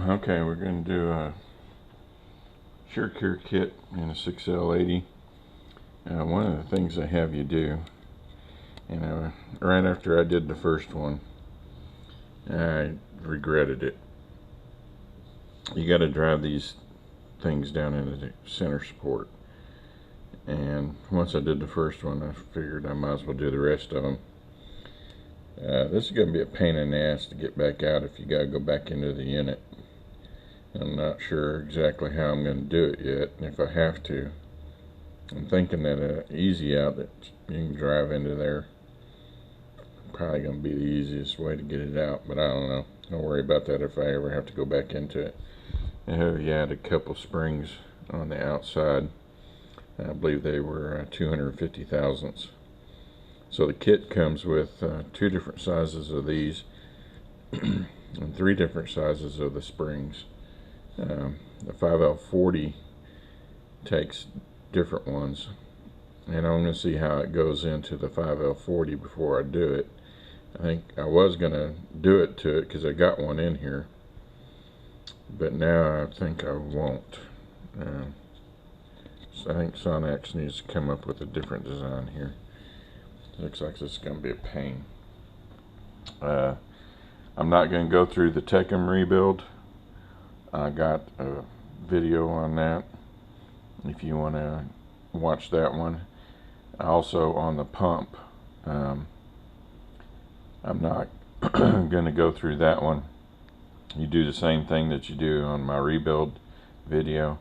Okay, we're going to do a Sure Cure kit in a 6L80. One of the things they have you do, right after I did the first one, I regretted it. You got to drive these things down into the center support. And once I did the first one, I figured I might as well do the rest of them. This is going to be a pain in the ass to get back out if you got to go back into the unit. I'm not sure exactly how I'm going to do it yet, and if I have to. I'm thinking that an easy out that you can drive into there probably going to be the easiest way to get it out, but I don't know. Don't worry about that if I ever have to go back into it. I have added a couple springs on the outside. I believe they were 250 thousandths. So the kit comes with 2 different sizes of these and 3 different sizes of the springs. The 5L40 takes different ones, and I'm going to see how it goes into the 5L40 before I do it. I think I was going to do it to it because I got one in here, but now I think I won't. So I think Sonax needs to come up with a different design here. Looks like this is going to be a pain. I'm not going to go through the Tecum rebuild. I got a video on that if you want to watch that one. Also on the pump, I'm not going to go through that one. You do the same thing that you do on my rebuild video.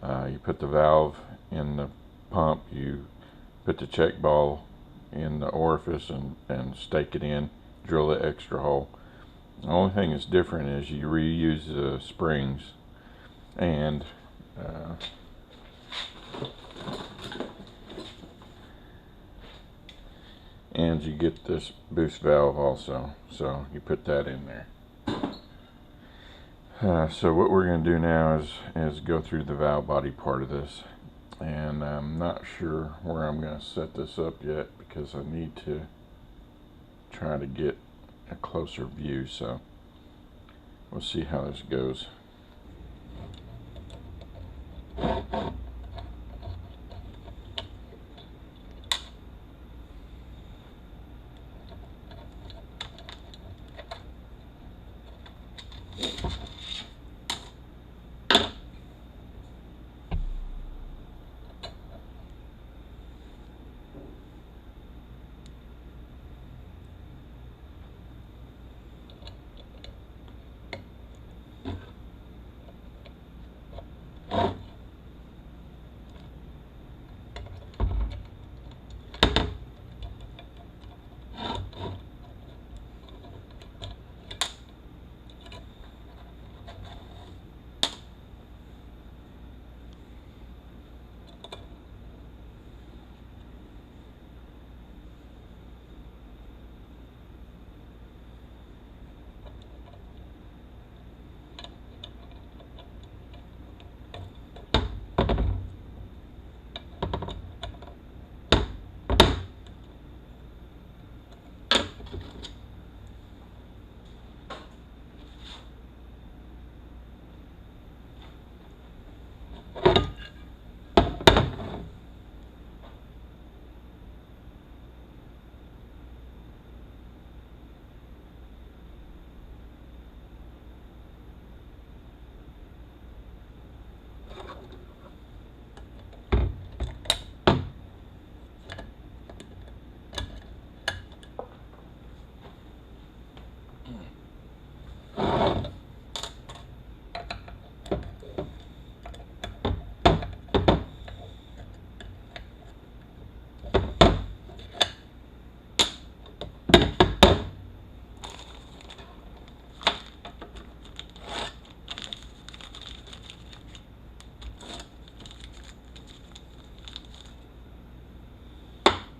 You put the valve in the pump, you put the check ball in the orifice and stake it in, drill the extra hole. The only thing that's different is you reuse the springs and you get this boost valve also, so you put that in there. So what we're going to do now is go through the valve body part of this, and I'm not sure where I'm going to set this up yet because I need to try to get a closer view, so we'll see how this goes.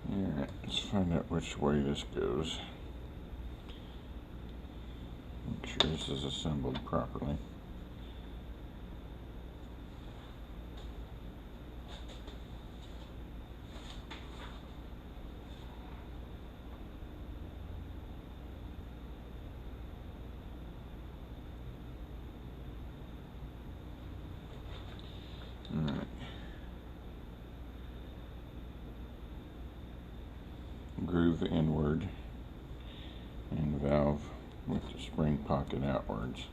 Alright, let's find out which way this goes. Make sure this is assembled properly. groove inward and valve with the spring pocket outwards.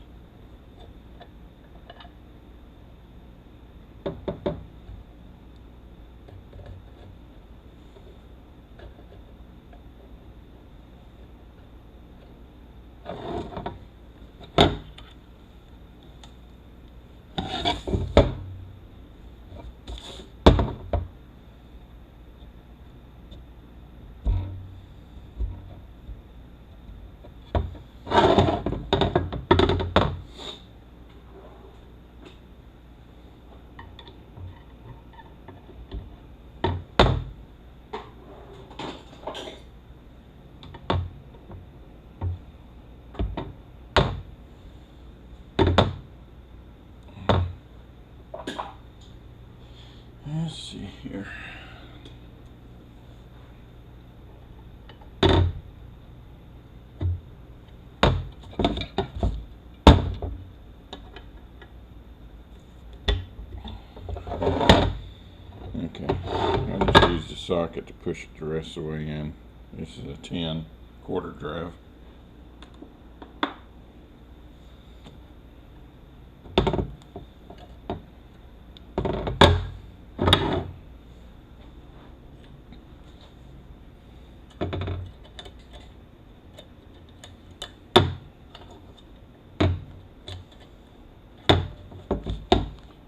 Let's see here. Okay, I just used the socket to push it the rest of the way in. This is a 10 quarter drive.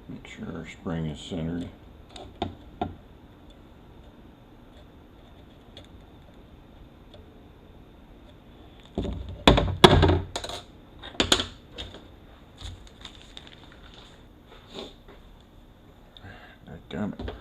Make sure our spring is centered. Damn it.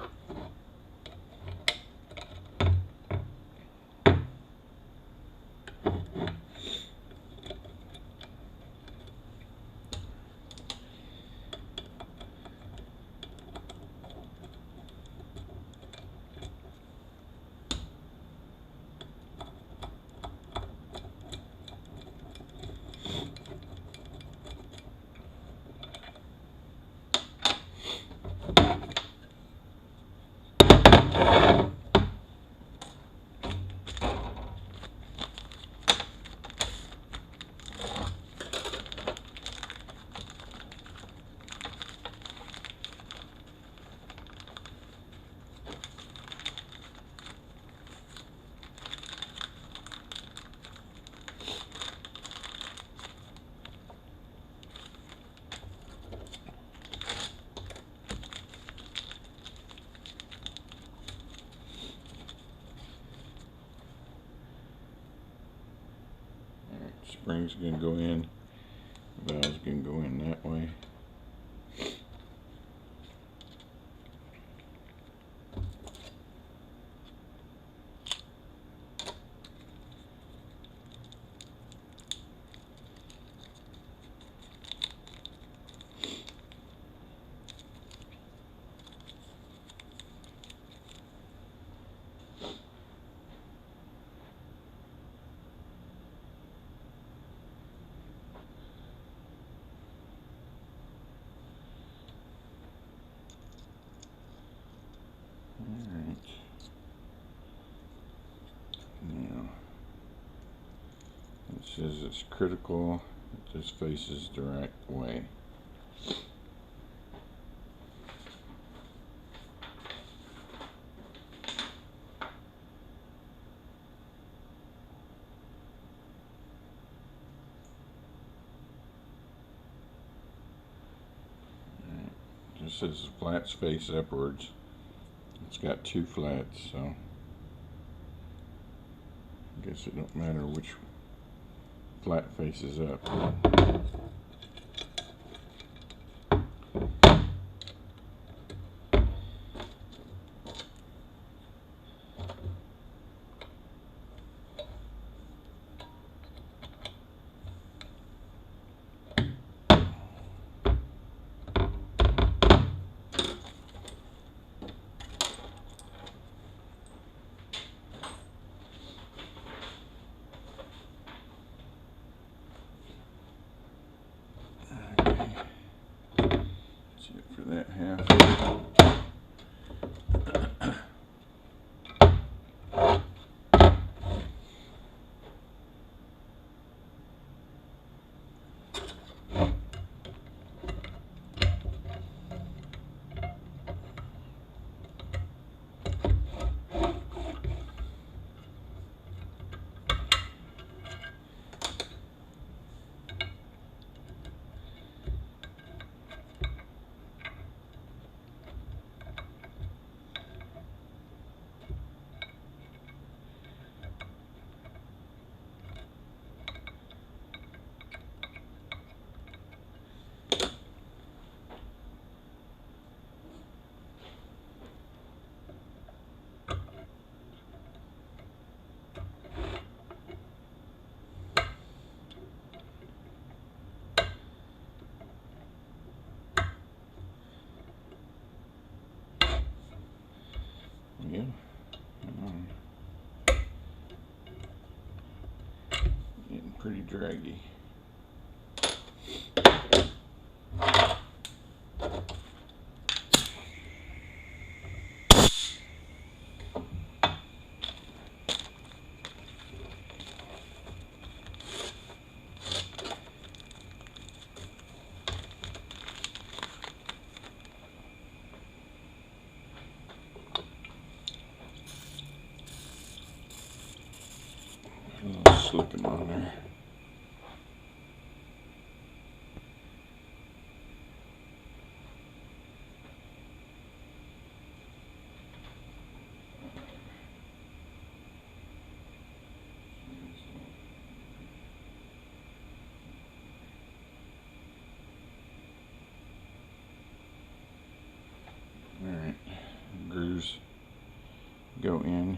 Spring's going to go in, valve's going to go in that way. Alright, now it says it's critical that this faces the right way. It says the flats face upwards. It's got two flats, so I guess it don't matter which flat faces up. draggy. Slipping on there. Alright, grooves go in.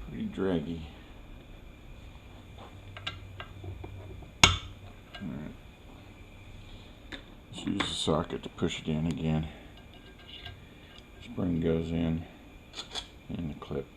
Pretty draggy. Alright. Let's use the socket to push it in again. Spring goes in and the clip.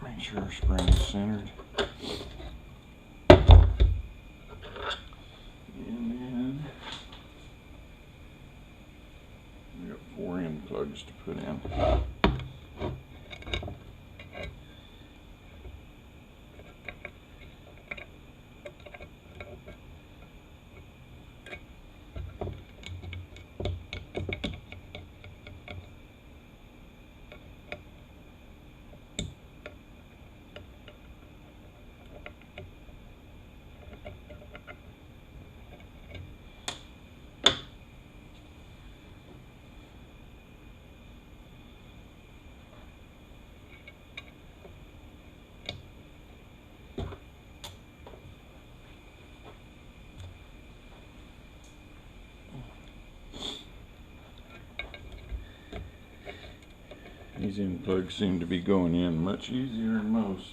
Make sure our spring is centered. And then we got 4 end plugs to put in. These end plugs seem to be going in much easier than most.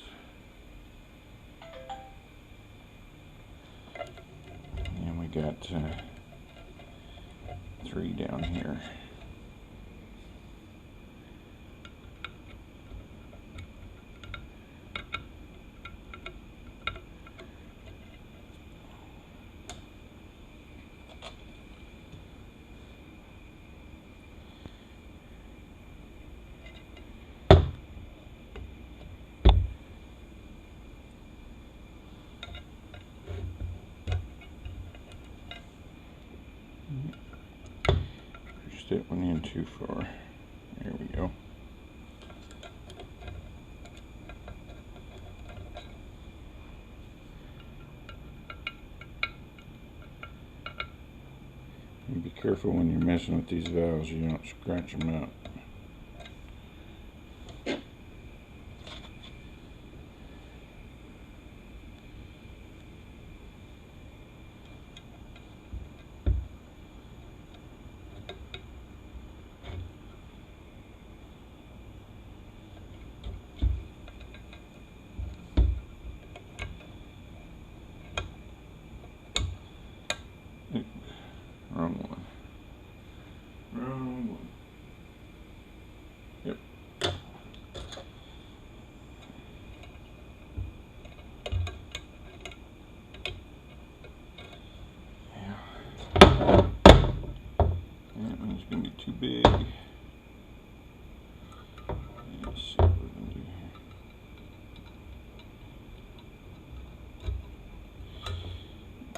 And we got 3 down here. Pushed that one in too far. There we go. And be careful when you're messing with these valves, you don't scratch them out. Wrong one. Wrong one. Yep. Yeah. That one's gonna be too big. Let's see what we're gonna do here.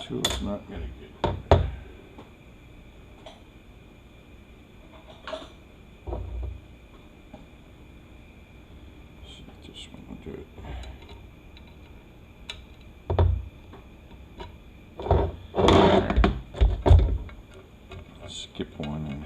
Tool's not gonna get it. This one will do it. Right. Skip one and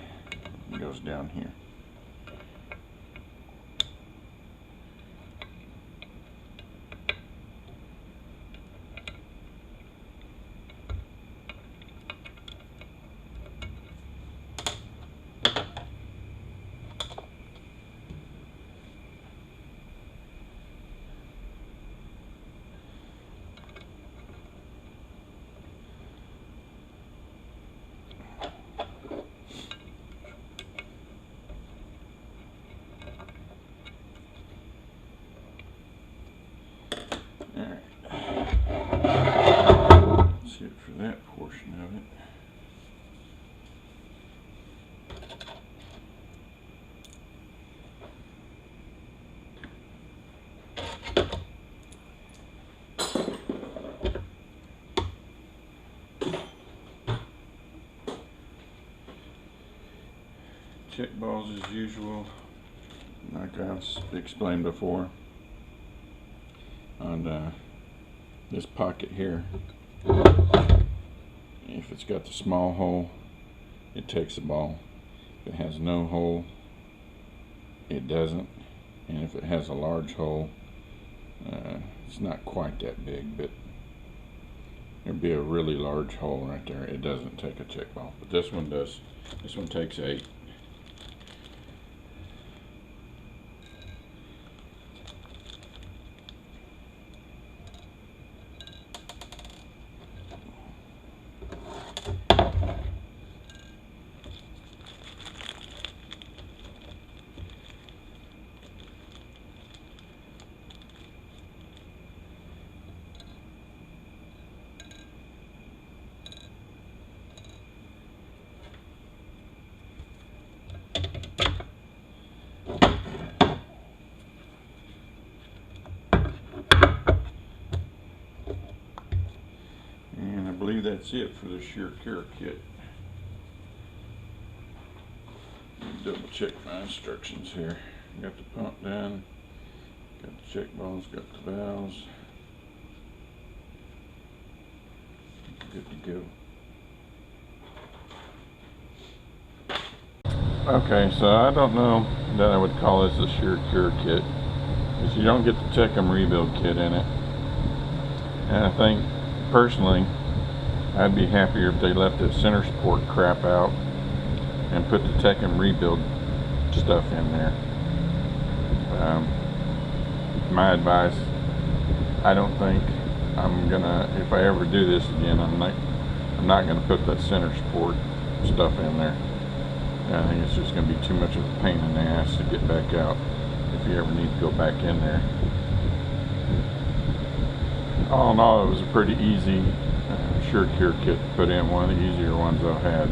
check balls as usual, like I've explained before. On this pocket here, if it's got the small hole, it takes the ball. If it has no hole, it doesn't. And if it has a large hole, it's not quite that big, but there'd be a really large hole right there. It doesn't take a check ball, but this one does. This one takes 8. And I believe that's it for the Sheer Cure kit. Double check my instructions here. Got the pump down, got the check balls, got the valves. Good to go. Okay, so I don't know that I would call this a Sheer Cure kit, because you don't get the Tecum rebuild kit in it. And I think personally I'd be happier if they left that center support crap out and put the Tecum rebuild stuff in there. My advice, I don't think I'm gonna, if I ever do this again, I'm not gonna put that center support stuff in there. I think it's just gonna be too much of a pain in the ass to get back out if you ever need to go back in there. All in all, it was a pretty easy Sure Cure kit to put in, one of the easier ones I've had.